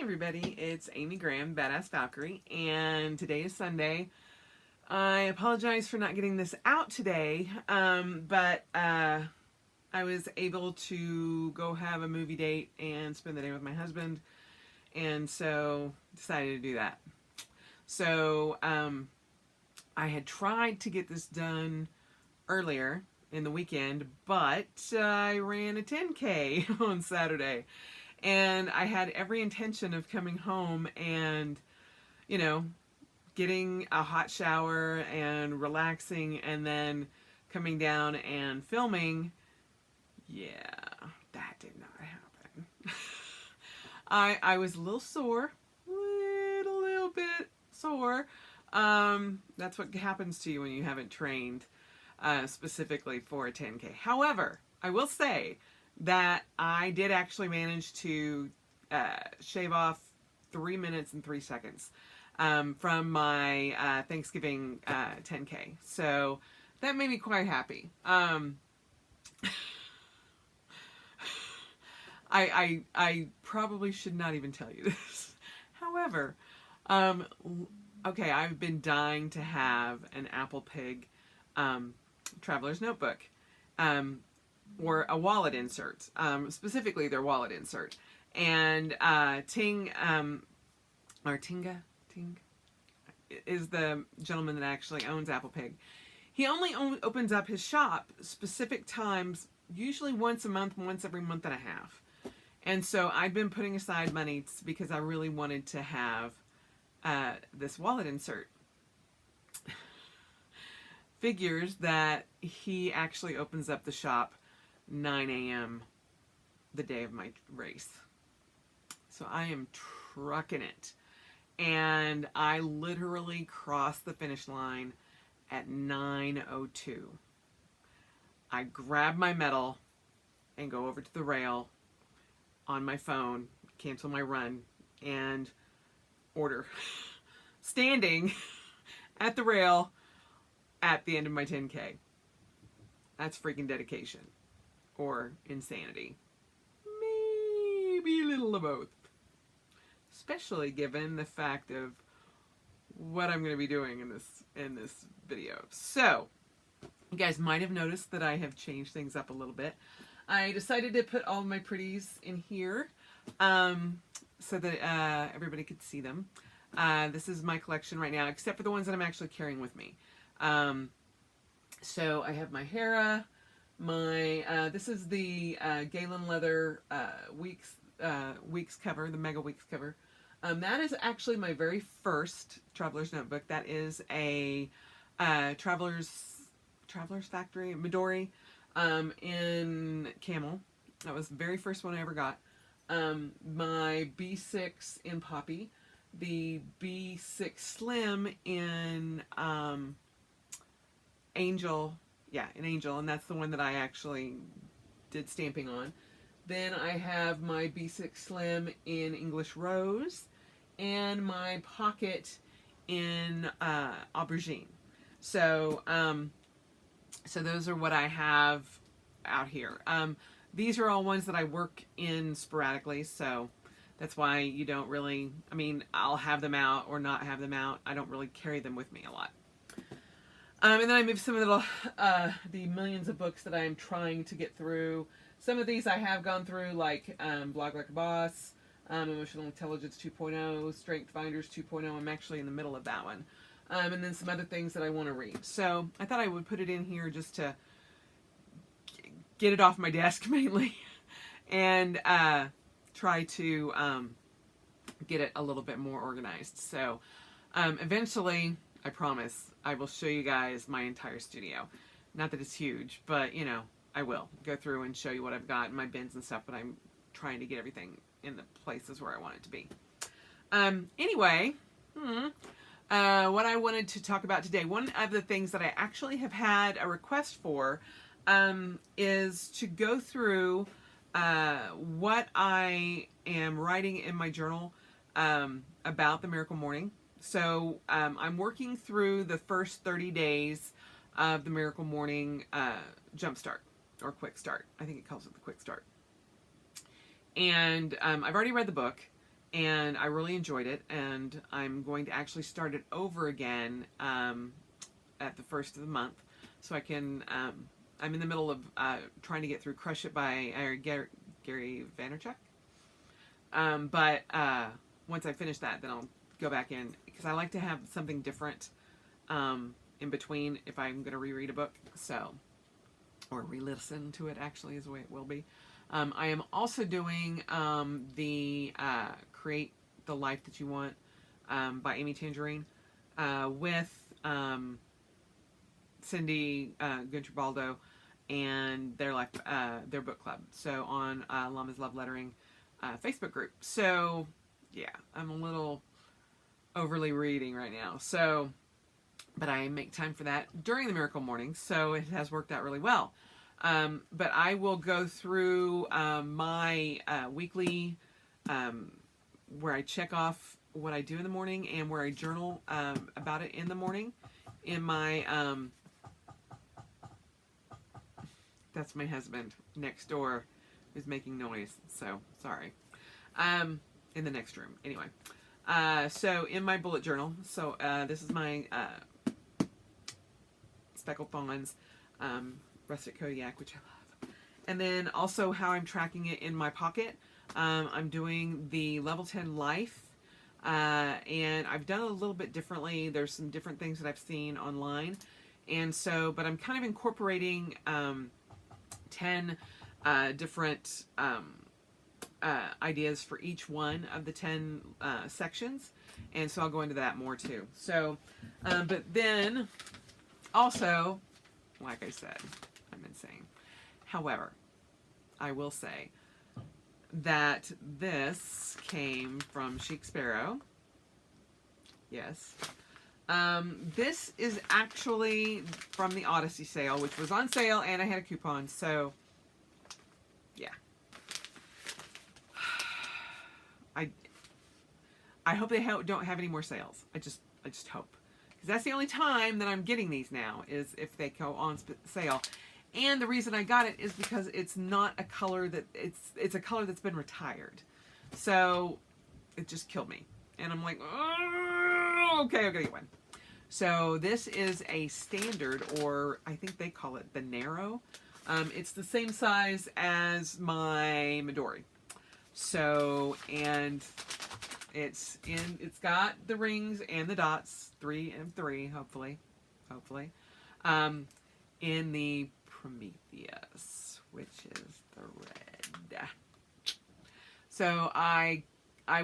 everybody, it's Amy Graham, Badass Valkyrie, and today is Sunday. I apologize for not getting this out today, but I was able to go have a movie date and spend the day with my husband, and so decided to do that. So I had tried to get this done earlier in the weekend, but I ran a 10K on Saturday. And I had every intention of coming home and, getting a hot shower and relaxing and then coming down and filming. Yeah, that did not happen. I was a little sore, little bit sore. That's what happens to you when you haven't trained specifically for a 10K. However, I will say that I did actually manage to shave off 3 minutes and 3 seconds from my Thanksgiving 10K. So that made me quite happy. I probably should not even tell you this. However, okay, I've been dying to have an Apple Pig traveler's notebook. Or a wallet insert, specifically their wallet insert. And Ting is the gentleman that actually owns Apple Pig. He only opens up his shop specific times, usually once a month, once every month and a half. And so I've been putting aside money because I really wanted to have this wallet insert. Figures that he actually opens up the shop 9 a.m. the day of my race. So I am trucking it. And I literally crossed the finish line at 9:02. I grab my medal and go over to the rail on my phone, cancel my run, and order. Standing at the rail at the end of my 10K. That's freaking dedication. Or insanity. Maybe a little of both. Especially given the fact of what I'm going to be doing in this video. So, you guys might have noticed that I have changed things up a little bit. I decided to put all my pretties in here so that everybody could see them. This is my collection right now, except for the ones that I'm actually carrying with me. So I have my Hera. This is the Galen Leather Weeks cover, the Mega Weeks cover. That is actually my very first Traveler's Notebook. That is a Traveler's Factory, Midori, in camel. That was the very first one I ever got. My B6 in Poppy. The B6 Slim in Angel. Yeah, in Angel, and that's the one that I actually did stamping on. Then I have my B6 Slim in English Rose, and my Pocket in Aubergine. So, so those are what I have out here. These are all ones that I work in sporadically, so that's why you don't really, I'll have them out or not have them out. I don't really carry them with me a lot. And then I moved some of the millions of books that I'm trying to get through. Some of these I have gone through, like Blog Like a Boss, Emotional Intelligence 2.0, Strength Finders 2.0. I'm actually in the middle of that one. And then some other things that I want to read. So I thought I would put it in here just to get it off my desk mainly. And try to get it a little bit more organized. So eventually, I promise, I will show you guys my entire studio. Not that it's huge, but, I will go through and show you what I've got in my bins and stuff, but I'm trying to get everything in the places where I want it to be. Anyway, what I wanted to talk about today, one of the things that I actually have had a request for is to go through what I am writing in my journal about the Miracle Morning. So I'm working through the first 30 days of the Miracle Morning Jump Start, or Quick Start. I think it calls it the Quick Start. And I've already read the book, and I really enjoyed it, and I'm going to actually start it over again at the first of the month, so I can. I'm in the middle of trying to get through Crush It by Gary Vaynerchuk. But once I finish that, then I'll go back in, because I like to have something different in between if I'm going to reread a book. So, or re-listen to it, actually, is the way it will be. I am also doing the Create the Life That You Want by Amy Tangerine with Cindy Gunter-Baldo and their book club. So on Llama's Love Lettering Facebook group. So yeah, I'm a little overly reading right now. So, but I make time for that during the Miracle Mornings, so it has worked out really well. But I will go through my weekly, where I check off what I do in the morning and where I journal about it in the morning. In my, that's my husband next door who's making noise, so sorry. In the next room, anyway. So in my bullet journal, so this is my Speckled Fawns Rustic Kodiak, which I love. And then also how I'm tracking it in my pocket. I'm doing the level 10 life, and I've done it a little bit differently. There's some different things that I've seen online, and so, but I'm kind of incorporating 10 different ideas for each one of the 10 sections, and so I'll go into that more too. So, but then also, like I said, I'm insane. However, I will say that this came from Chic Sparrow. Yes. This is actually from the Odyssey sale, which was on sale, and I had a coupon, so yeah. I hope they don't have any more sales. I just hope, because that's the only time that I'm getting these now, is if they go on sale. And the reason I got it is because it's not a color that it's a color that's been retired, so it just killed me. And I'm like, oh, okay, I'm gonna get one. So this is a standard, or I think they call it the narrow. It's the same size as my Midori. So, and it's got the rings and the dots, 3 and 3, hopefully, in the Prometheus, which is the red. So I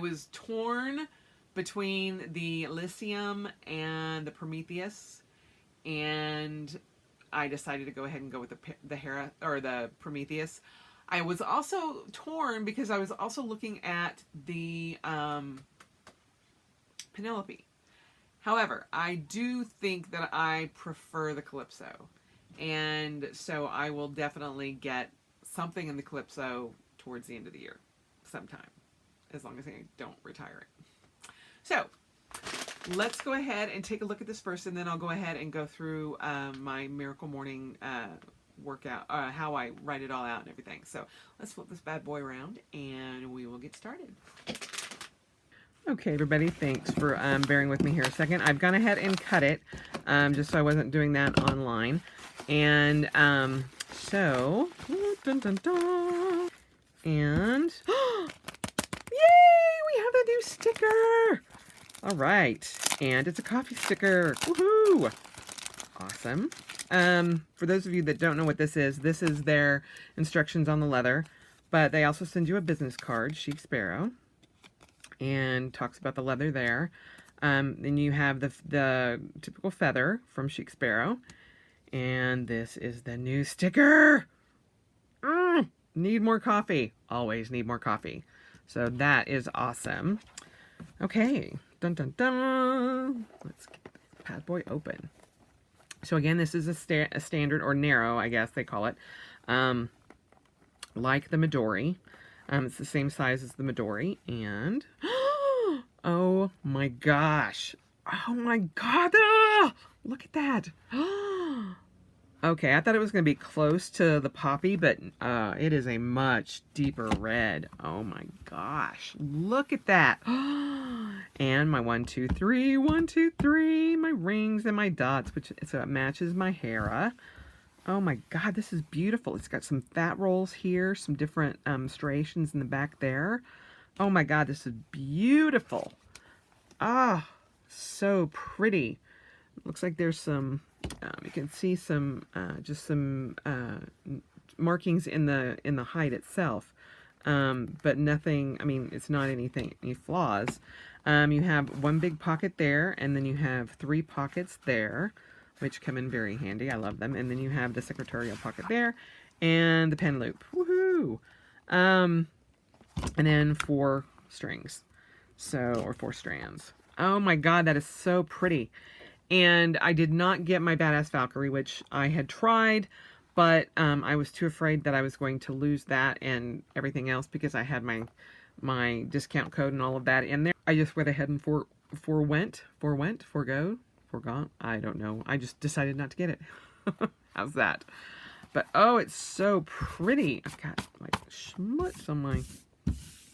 was torn between the Elysium and the Prometheus, and I decided to go ahead and go with the Hera, or the Prometheus. I was also torn because I was also looking at the Penelope. However, I do think that I prefer the Calypso, and so I will definitely get something in the Calypso towards the end of the year, sometime, as long as I don't retire it. So let's go ahead and take a look at this first, and then I'll go ahead and go through my Miracle Morning workout, how I write it all out and everything. So let's flip this bad boy around and we will get started. Okay, everybody, thanks for bearing with me here a second. I've gone ahead and cut it, just so I wasn't doing that online. And so, dun, dun, dun, and yay, we have a new sticker. All right, and it's a coffee sticker. Woohoo! Awesome. For those of you that don't know what this is their instructions on the leather, but they also send you a business card, Chic Sparrow, and talks about the leather there. Then you have the typical feather from Chic Sparrow, and this is the new sticker. Need more coffee. Always need more coffee. So that is awesome. Okay. Dun, dun, dun. Let's get this bad boy open. So again, this is a standard, or narrow, I guess they call it, like the Midori. It's the same size as the Midori, and oh my gosh, oh my god, look at that. Okay, I thought it was going to be close to the poppy, but it is a much deeper red. Oh my gosh, look at that. And my 1, 2, 3, 1, 2, 3, my rings and my dots, which so it matches my Hera. Oh my God, this is beautiful. It's got some fat rolls here, some different striations in the back there. Oh my God, this is beautiful. Ah, so pretty. Looks like there's some, you can see some, just some markings in the hide itself, but nothing. I mean, it's not any flaws. You have one big pocket there, and then you have 3 pockets there, which come in very handy. I love them. And then you have the secretarial pocket there, and the pen loop. Woohoo! And then 4 strings, or 4 strands. Oh my God, that is so pretty. And I did not get my Badass Valkyrie, which I had tried, but I was too afraid that I was going to lose that and everything else because I had my discount code and all of that in there. I just went ahead and forgot. I don't know. I just decided not to get it. How's that? But oh, it's so pretty. I've got like schmutz on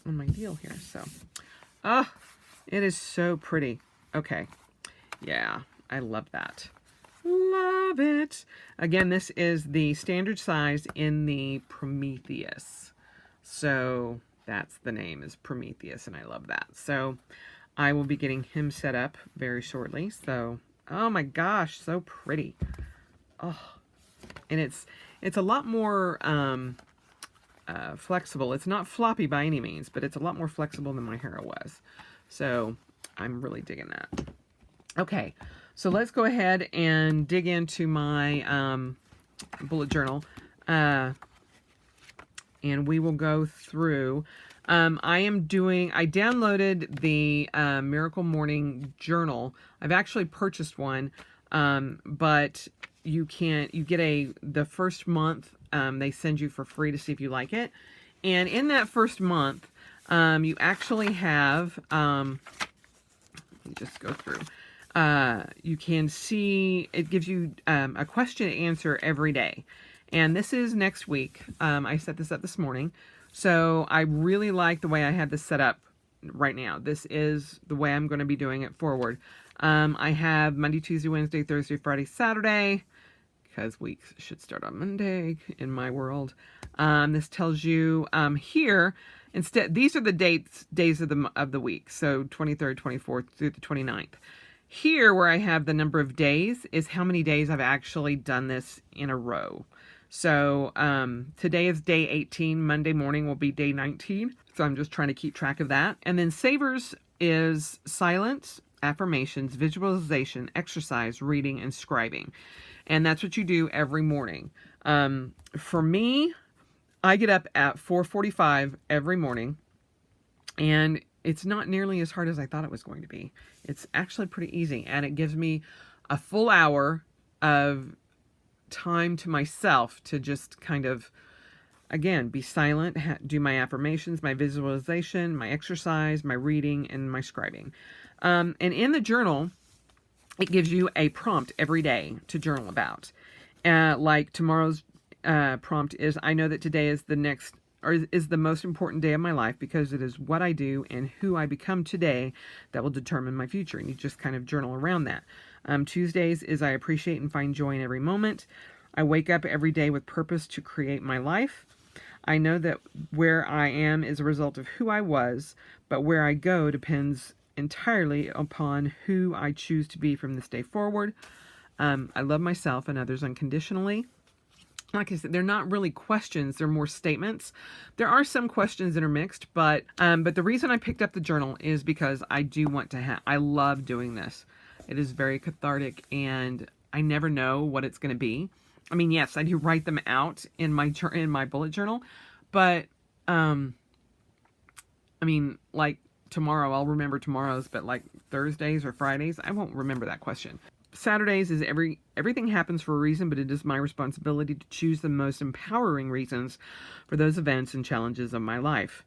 my deal here. So, oh, it is so pretty. Okay, yeah. I love that. Love it. Again, this is the standard size in the Prometheus. So that's the name, is Prometheus, and I love that. So I will be getting him set up very shortly. So, oh my gosh, so pretty. Oh, and it's a lot more flexible. It's not floppy by any means, but it's a lot more flexible than my Hera was. So I'm really digging that. Okay. So let's go ahead and dig into my bullet journal, and we will go through. I downloaded the Miracle Morning Journal. I've actually purchased one, but you get the first month they send you for free to see if you like it. And in that first month, you actually have, let me just go through. You can see it gives you a question and answer every day. And this is next week. I set this up this morning. So I really like the way I have this set up right now. This is the way I'm going to be doing it forward. I have Monday, Tuesday, Wednesday, Thursday, Friday, Saturday, because weeks should start on Monday in my world. This tells you here, these are the days of the week. So 23rd, 24th through the 29th. Here, where I have the number of days, is how many days I've actually done this in a row. So today is day 18. Monday morning will be day 19. So I'm just trying to keep track of that. And then Savers is silence, affirmations, visualization, exercise, reading, and scribing. And that's what you do every morning. For me, I get up at 4:45 every morning. And it's not nearly as hard as I thought it was going to be. It's actually pretty easy, and it gives me a full hour of time to myself to just kind of, again, be silent, do my affirmations, my visualization, my exercise, my reading, and my scribing. And in the journal, it gives you a prompt every day to journal about. Like tomorrow's prompt is, I know that today is the most important day of my life because it is what I do and who I become today that will determine my future. And you just kind of journal around that. Tuesdays is I appreciate and find joy in every moment. I wake up every day with purpose to create my life. I know that where I am is a result of who I was, but where I go depends entirely upon who I choose to be from this day forward. I love myself and others unconditionally. Like I said, they're not really questions, they're more statements. There are some questions that are mixed, but the reason I picked up the journal is because I do want to I love doing this. It is very cathartic, and I never know what it's going to be. I mean, yes, I do write them out in my bullet journal, but I mean, like tomorrow, I'll remember tomorrow's, but like Thursdays or Fridays, I won't remember that question. Saturdays is everything happens for a reason, but it is my responsibility to choose the most empowering reasons for those events and challenges of my life.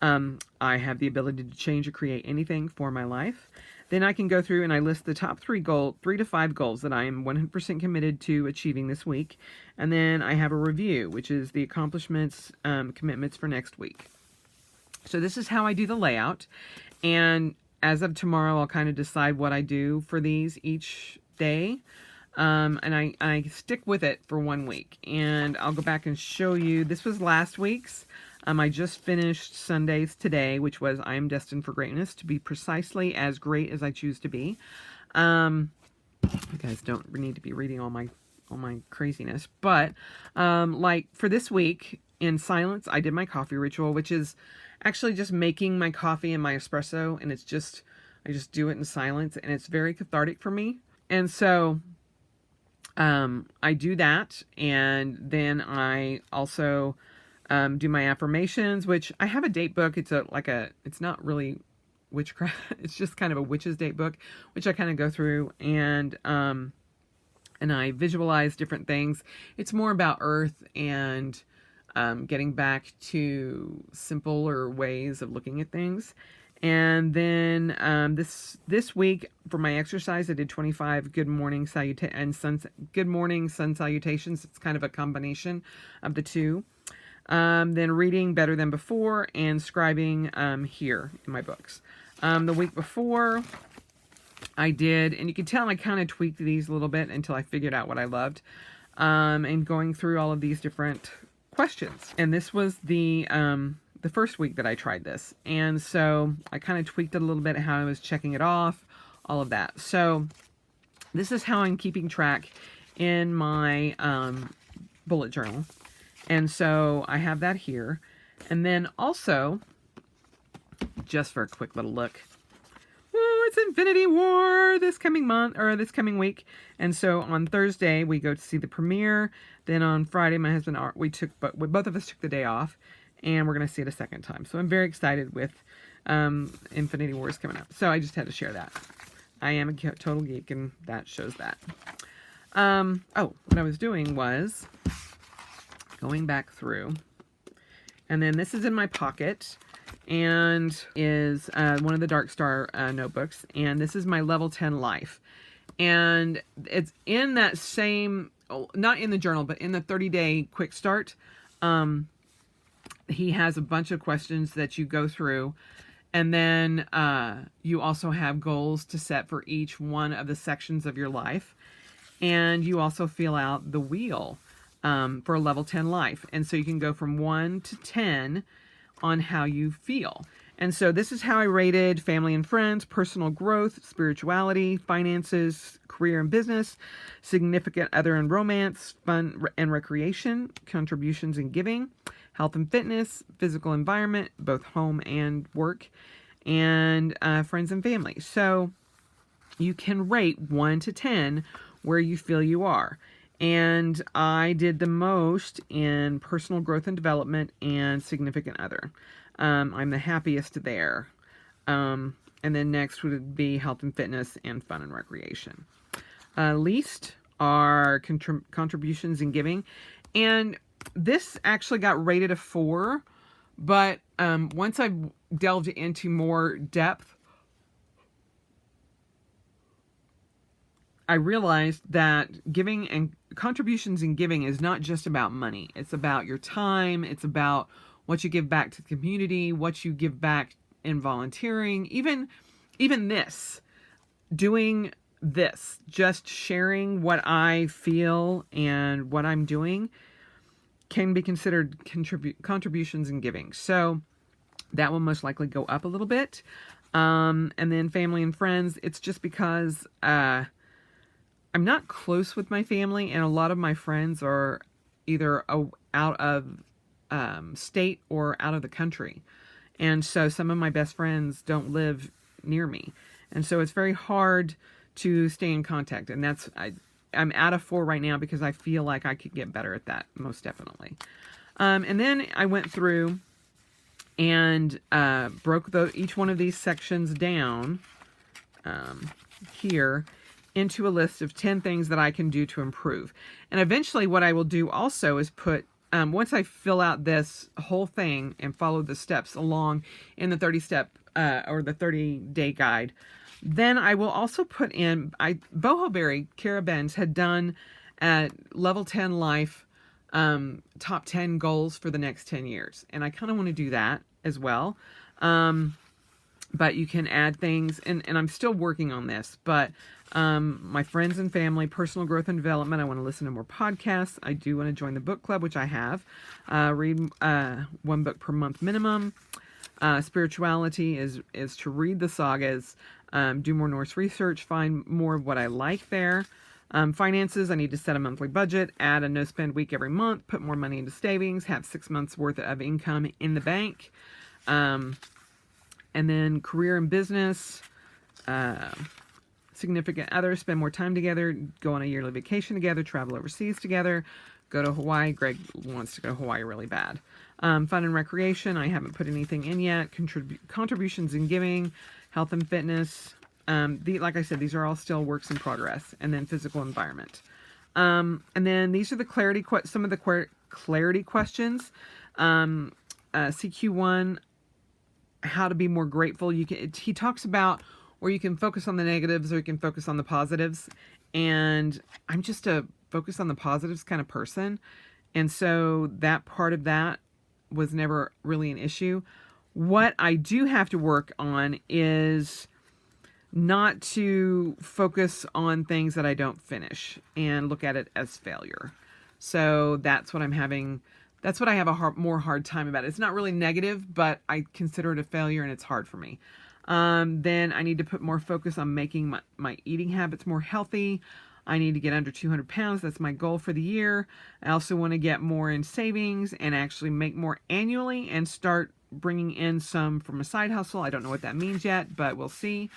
I have the ability to change or create anything for my life. Then I can go through and I list the top 3 to 5 goals that I am 100% committed to achieving this week. And then I have a review, which is the accomplishments, commitments for next week. So this is how I do the layout. And as of tomorrow, I'll kind of decide what I do for these each day. And I stick with it for 1 week. And I'll go back and show you. This was last week's. I just finished Sunday's today, which was I am destined for greatness, to be precisely as great as I choose to be. You guys don't need to be reading all my craziness, but like for this week in silence, I did my coffee ritual, which is actually just making my coffee and my espresso, and it's just I just do it in silence, and it's very cathartic for me. And so I do that, and then I also do my affirmations, which I have a date book. It's not really witchcraft. It's just kind of a witch's date book, which I kind of go through and I visualize different things. It's more about earth and getting back to simpler ways of looking at things. And then this week for my exercise, I did 25 good morning sun salutations. It's kind of a combination of the two. Then reading better than before and scribing here in my books. The week before I did, and you can tell I kind of tweaked these a little bit until I figured out what I loved, and going through all of these different questions. And this was the first week that I tried this. And so I kind of tweaked it a little bit, how I was checking it off, all of that. So this is how I'm keeping track in my bullet journal. And so I have that here. And then also, just for a quick little look, it's Infinity War this coming month, or this coming week. And so on Thursday, we go to see the premiere. Then on Friday, my husband, both of us took the day off, and we're going to see it a second time. So I'm very excited with Infinity Wars coming up. So I just had to share that. I am a total geek, and that shows that. What I was doing was going back through, and then this is in my pocket, and is one of the Dark Star notebooks, and this is my level 10 life, and it's in that same, not in the journal, but in the 30-day quick start. He has a bunch of questions that you go through, and then you also have goals to set for each one of the sections of your life, and you also fill out the wheel for a level 10 life. And so you can go from 1 to 10 on how you feel. And so this is how I rated family and friends, personal growth, spirituality, finances, career and business, significant other and romance, fun and recreation, contributions and giving, health and fitness, physical environment, both home and work, and friends and family. So you can rate 1 to 10 where you feel you are. And I did the most in personal growth and development and significant other. I'm the happiest there. And then next would be health and fitness and fun and recreation. Least are contributions and giving. And this actually got rated a 4. But once I delved into more depth, I realized that giving and contributions and giving is not just about money. It's about your time. It's about what you give back to the community, what you give back in volunteering, even this, doing this, just sharing what I feel and what I'm doing can be considered contributions and giving. So that will most likely go up a little bit. And then family and friends, it's just because I'm not close with my family, and a lot of my friends are either out of state or out of the country. And so some of my best friends don't live near me. And so it's very hard to stay in contact. And I'm at a 4 right now because I feel like I could get better at that, most definitely. And then I went through and broke each one of these sections down here into a list of 10 things that I can do to improve. And eventually what I will do also is put once I fill out this whole thing and follow the steps along in the 30-step or the 30-day guide, then I will also put in, Boho Berry, Kara Benz, had done at Level 10 Life top 10 goals for the next 10 years. And I kind of want to do that as well. But you can add things, and I'm still working on this, but my friends and family, personal growth and development, I want to listen to more podcasts. I do want to join the book club, which I have. Read one book per month minimum. Spirituality is to read the sagas, do more Norse research, find more of what I like there. Finances, I need to set a monthly budget, add a no-spend week every month, put more money into savings, have 6 months worth of income in the bank. And then career and business, significant others, spend more time together, go on a yearly vacation together, travel overseas together, go to Hawaii. Greg wants to go to Hawaii really bad. Fun and recreation, I haven't put anything in yet. Contributions and giving, health and fitness. Like I said, these are all still works in progress. And then physical environment. And then these are the some of the clarity questions. CQ1, how to be more grateful. He talks about where you can focus on the negatives or you can focus on the positives. And I'm just a focus on the positives kind of person. And so that part of that was never really an issue. What I do have to work on is not to focus on things that I don't finish and look at it as failure. So that's what I have a more hard time about. It's not really negative, but I consider it a failure and it's hard for me. Then I need to put more focus on making my eating habits more healthy. I need to get under 200 pounds. That's my goal for the year. I also want to get more in savings and actually make more annually and start bringing in some from a side hustle. I don't know what that means yet, but we'll see.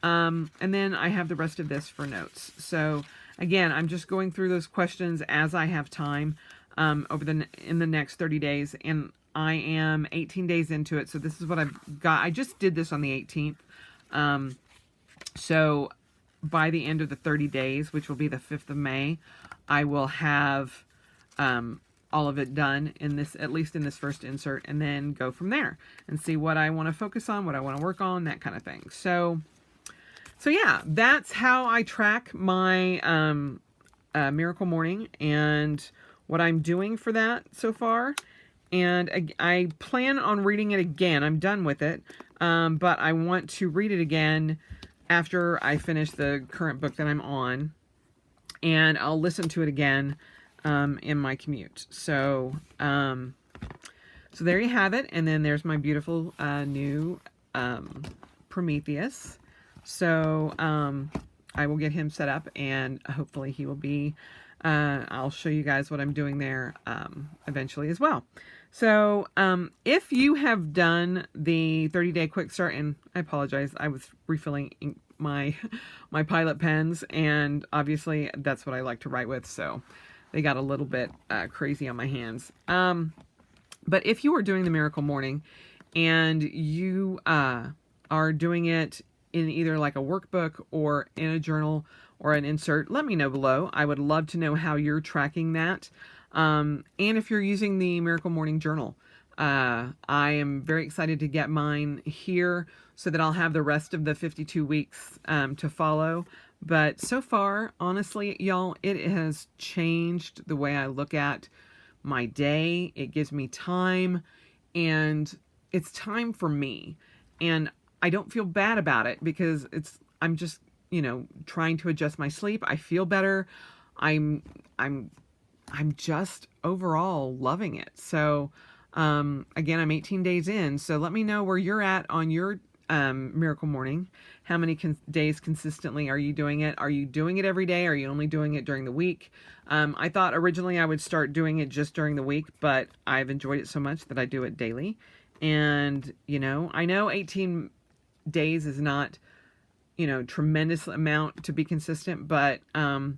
And then I have the rest of this for notes. So again, I'm just going through those questions as I have time. In the next 30 days, and I am 18 days into it. So this is what I've got. I just did this on the 18th. So by the end of the 30 days, which will be the 5th of May, I will have all of it done at least in this first insert, and then go from there and see what I want to focus on, what I want to work on, that kind of thing. So yeah, that's how I track my Miracle Morning and what I'm doing for that so far. And I plan on reading it again. I'm done with it. But I want to read it again after I finish the current book that I'm on. And I'll listen to it again in my commute. So there you have it. And then there's my beautiful new Prometheus. So I will get him set up, and hopefully he will be I'll show you guys what I'm doing there eventually as well. So if you have done the 30-day quick start, and I apologize, I was refilling my Pilot pens, and obviously that's what I like to write with, so they got a little bit crazy on my hands. But if you are doing the Miracle Morning and you are doing it in either like a workbook or in a journal or an insert, let me know below. I would love to know how you're tracking that. And if you're using the Miracle Morning Journal, I am very excited to get mine here so that I'll have the rest of the 52 weeks to follow. But so far, honestly, y'all, it has changed the way I look at my day. It gives me time, and it's time for me. And I don't feel bad about it because I'm just, trying to adjust my sleep. I feel better. I'm just overall loving it. So, again, I'm 18 days in. So let me know where you're at on your Miracle Morning. How many days consistently are you doing it? Are you doing it every day? Are you only doing it during the week? I thought originally I would start doing it just during the week, but I've enjoyed it so much that I do it daily. And, I know 18 days is not, tremendous amount to be consistent, but the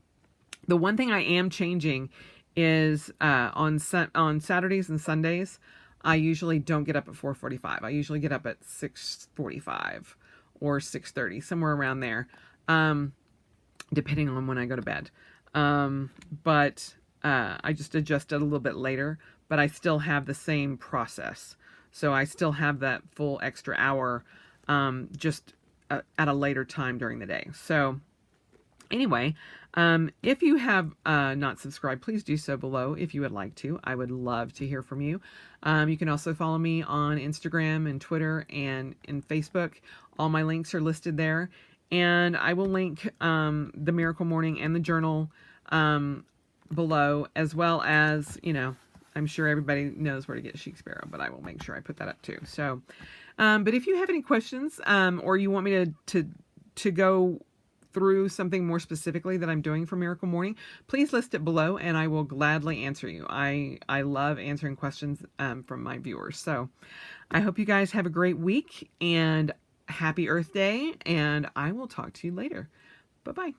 one thing I am changing is on Saturdays and Sundays, I usually don't get up at 4:45. I usually get up at 6:45 or 6:30, somewhere around there, depending on when I go to bed. But I just adjust it a little bit later. but I still have the same process. So I still have that full extra hour, just at a later time during the day. So anyway, if you have not subscribed, please do so below if you would like to. I would love to hear from you. You can also follow me on Instagram and Twitter and Facebook. All my links are listed there. And I will link the Miracle Morning and the journal below, as well as, I'm sure everybody knows where to get Chic Sparrow, but I will make sure I put that up too. So, but if you have any questions, or you want me to go through something more specifically that I'm doing for Miracle Morning, please list it below and I will gladly answer you. I love answering questions from my viewers. So I hope you guys have a great week and happy Earth Day, and I will talk to you later. Bye-bye.